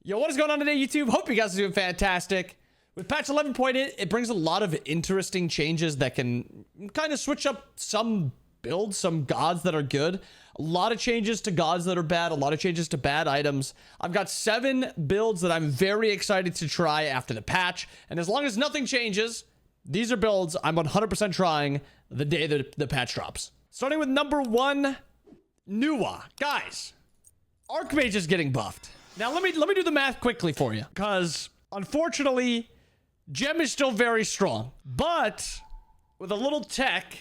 Yo, what is going on today, YouTube? Hope you guys are doing fantastic. With patch 11.8, it brings a lot of interesting changes that can kind of switch up some builds, some gods that are good. A lot of changes to gods that are bad, a lot of changes to bad items. I've got 7 builds that I'm very excited to try after the patch. And as long as nothing changes, these are builds I'm 100% trying the day that the patch drops. Starting with number 1, Nuwa. Guys, Archmage is getting buffed. Now, let me do the math quickly for you, because unfortunately, Gem is still very strong. But with a little tech,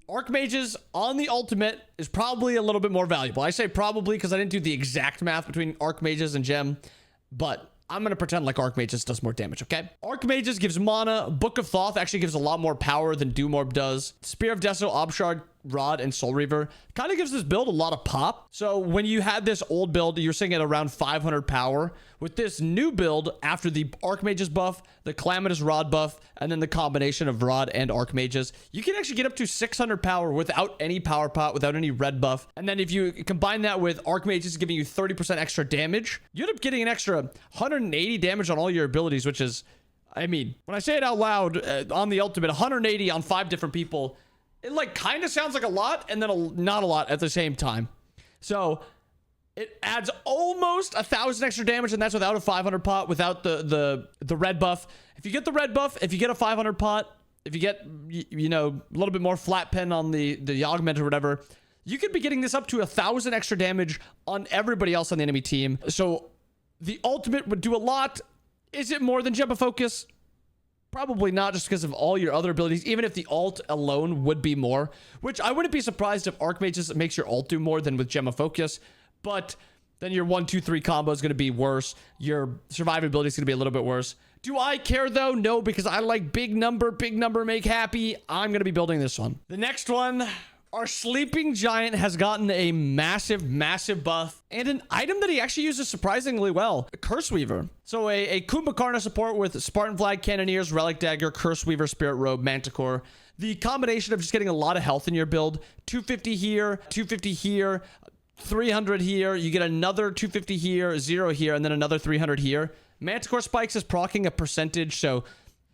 Archmages on the ultimate is probably a little bit more valuable. I say probably because I didn't do the exact math between Archmages and Gem, but I'm going to pretend like Archmages does more damage, okay? Archmages gives mana. Book of Thoth actually gives a lot more power than Doom Orb does. Spear of Deso, Obshard, Rod, and Soul Reaver kind of gives this build a lot of pop. So when you had this old build, you're seeing at around 500 power. With this new build, after the Archmages buff, the Calamitous Rod buff, and then the combination of Rod and Archmages, you can actually get up to 600 power without any power pot, without any red buff. And then if you combine that with Archmages giving you 30% extra damage, you end up getting an extra 180 damage on all your abilities, which is, I mean, when I say it out loud, on the ultimate, 180 on 5 different people, it like kind of sounds like a lot and then not a lot at the same time. So it adds almost 1,000 extra damage, and that's without a 500 pot, without the red buff. If you get the red buff, if you get a 500 pot, if you get, you know, a little bit more flat pen on the augment or whatever, you could be getting this up to 1,000 extra damage on everybody else on the enemy team. So the ultimate would do a lot. Is it more than Gem of Focus? Probably not, just because of all your other abilities. Even if the ult alone would be more, which I wouldn't be surprised if Archmages makes your ult do more than with Gem of Focus, but then your 1, 2, 3 combo is going to be worse. Your survivability is going to be a little bit worse. Do I care though? No, because I like big number make happy. I'm going to be building this one. The next one, our Sleeping Giant has gotten a massive buff, and an item that he actually uses surprisingly well, Curse Weaver. So a KUMBHAKARNA support with Spartan Flag, Cannoneers, Relic Dagger, Curse Weaver, Spirit Robe, Manticore. The combination of just getting a lot of health in your build, 250 here, 250 here, 300 here, you get another 250 here, 0 here, and then another 300 here. Manticore Spikes is proccing a percentage, so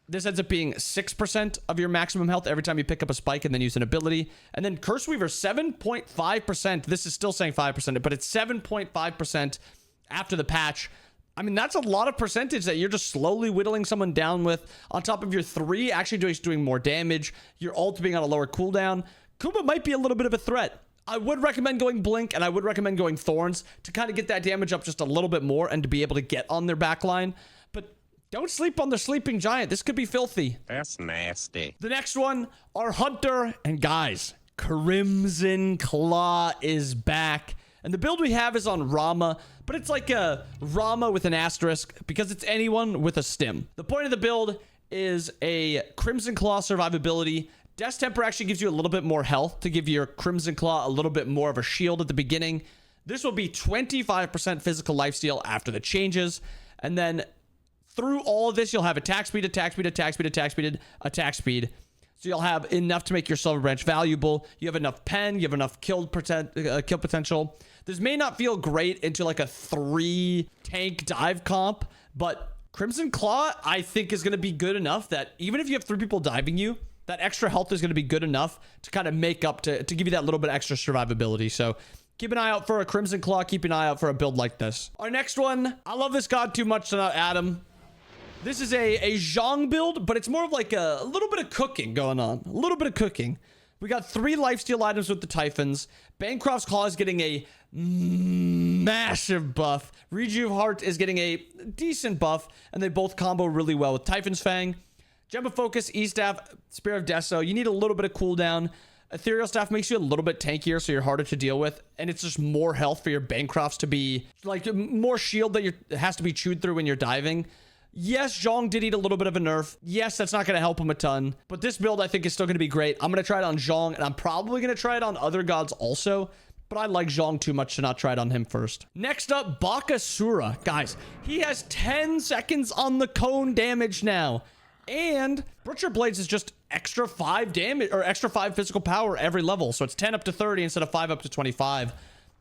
this ends up being 6% of your maximum health every time you pick up a spike and then use an ability. And then Curse Weaver, 7.5%. This is still saying 5%, but it's 7.5% after the patch. I mean, that's a lot of percentage that you're just slowly whittling someone down with, on top of your 3 actually doing more damage, your ult being on a lower cooldown. Kumba might be a little bit of a threat. I would recommend going Blink, and I would recommend going Thorns to kind of get that damage up just a little bit more and to be able to get on their backline. But don't sleep on the Sleeping Giant. This could be filthy. That's nasty. The next one, our Hunter. And guys, Crimson Claw is back. And the build we have is on Rama, but it's like a Rama with an asterisk because it's anyone with a stim. The point of the build is a Crimson Claw survivability. Death Temper actually gives you a little bit more health to give your Crimson Claw a little bit more of a shield at the beginning. This will be 25% physical lifesteal after the changes. And then through all of this, you'll have attack speed, attack speed, attack speed, attack speed, attack speed. So you'll have enough to make your Silver Branch valuable. You have enough pen. You have enough kill potential. This may not feel great into like a 3 tank dive comp, but Crimson Claw, I think, is going to be good enough that even if you have 3 people diving you, that extra health is going to be good enough to kind of make up to give you that little bit extra survivability. So keep an eye out for a Crimson Claw. Keep an eye out for a build like this. Our next one, I love this god too much to not add him. This is a Zhong build, but it's more of like a little bit of cooking going on. A little bit of cooking. We got 3 lifesteal items with the Typhons. Bancroft's Claw is getting a massive buff. Rejuve Heart is getting a decent buff, and they both combo really well with Typhon's Fang. Gem of Focus, E-Staff, Spear of Deso. You need a little bit of cooldown. Ethereal Staff makes you a little bit tankier, so you're harder to deal with. And it's just more health for your Bancrofts to be, like, more shield that has to be chewed through when you're diving. Yes, Zhong did eat a little bit of a nerf. Yes, that's not going to help him a ton. But this build, I think, is still going to be great. I'm going to try it on Zhong, and I'm probably going to try it on other gods also. But I like Zhong too much to not try it on him first. Next up, Bakasura. Guys, he has 10 seconds on the cone damage now. And Butcher Blades is just extra 5 damage, or extra 5 physical power every level. So it's 10 up to 30 instead of 5 up to 25.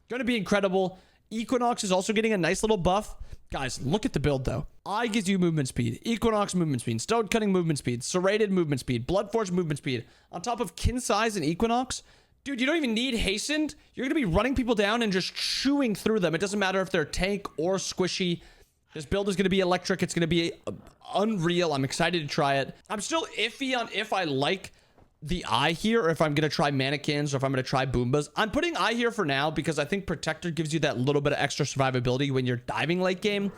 Going to be incredible. Equinox is also getting a nice little buff. Guys, look at the build though. Eye gives you movement speed, Equinox movement speed, Stone Cutting movement speed, Serrated movement speed, Blood Force movement speed. On top of Kin Size and Equinox, dude, you don't even need Hastened. You're gonna be running people down and just chewing through them. It doesn't matter if they're tank or squishy. This build is gonna be electric. It's gonna be unreal. I'm excited to try it. I'm still iffy on if I like the Eye here, or if I'm gonna try mannequins, or if I'm gonna try Boombas. I'm putting Eye here for now because I think Protector gives you that little bit of extra survivability when you're diving late game.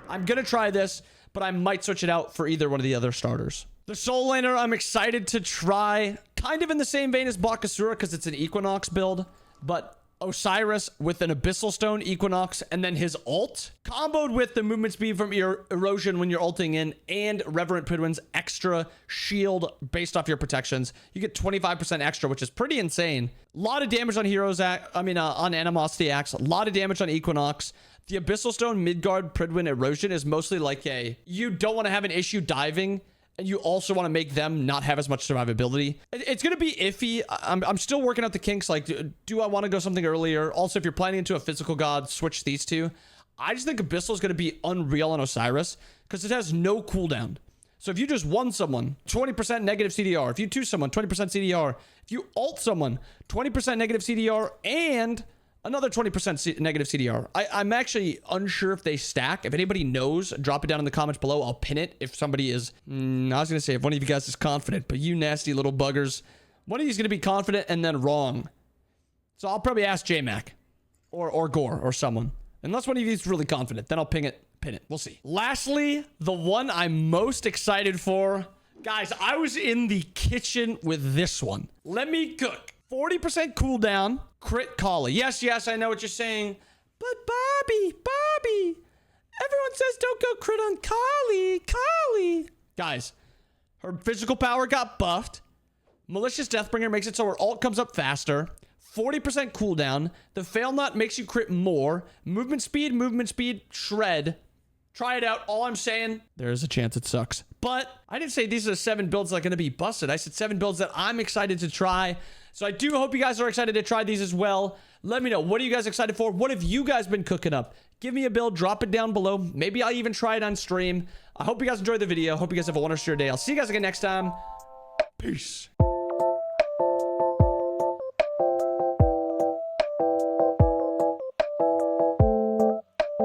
I'm gonna try this, but I might switch it out for either one of the other starters. The Soullaner, I'm excited to try. Kind of in the same vein as Bakasura because it's an Equinox build, but Osiris with an Abyssal Stone Equinox and then his ult comboed with the movement speed from your erosion when you're ulting in and Reverent Pridwin's extra shield based off your protections. You get 25% extra, which is pretty insane. A lot of damage on Heroes Act, on Animosity Axe, a lot of damage on Equinox. The Abyssal Stone Midgard Pridwin erosion is mostly like you don't want to have an issue diving, and you also want to make them not have as much survivability. It's going to be iffy. I'm still working out the kinks. Like, do I want to go something earlier? Also, if you're planning into a physical god, switch these two. I just think Abyssal is going to be unreal on Osiris because it has no cooldown. So if you just one someone, 20% negative CDR. If you two someone, 20% CDR. If you ult someone, 20% negative CDR and another 20% negative CDR. I'm actually unsure if they stack. If anybody knows, drop it down in the comments below. I'll pin it if somebody is... I was going to say if one of you guys is confident, but you nasty little buggers. One of you is going to be confident and then wrong. So I'll probably ask J-Mac or Gore or someone. Unless one of you is really confident, then I'll pin it. We'll see. Lastly, the one I'm most excited for. Guys, I was in the kitchen with this one. Let me cook. 40% cooldown, crit Kali. Yes, I know what you're saying. But Bobby, everyone says don't go crit on Kali. Guys, her physical power got buffed. Malicious Deathbringer makes it so her ult comes up faster. 40% cooldown. The Fail Not makes you crit more. Movement speed, shred. Try it out. All I'm saying, there is a chance it sucks. But I didn't say these are the 7 builds that are going to be busted. I said 7 builds that I'm excited to try. So I do hope you guys are excited to try these as well. Let me know. What are you guys excited for? What have you guys been cooking up? Give me a build. Drop it down below. Maybe I'll even try it on stream. I hope you guys enjoyed the video. Hope you guys have a wonderful day. I'll see you guys again next time. Peace.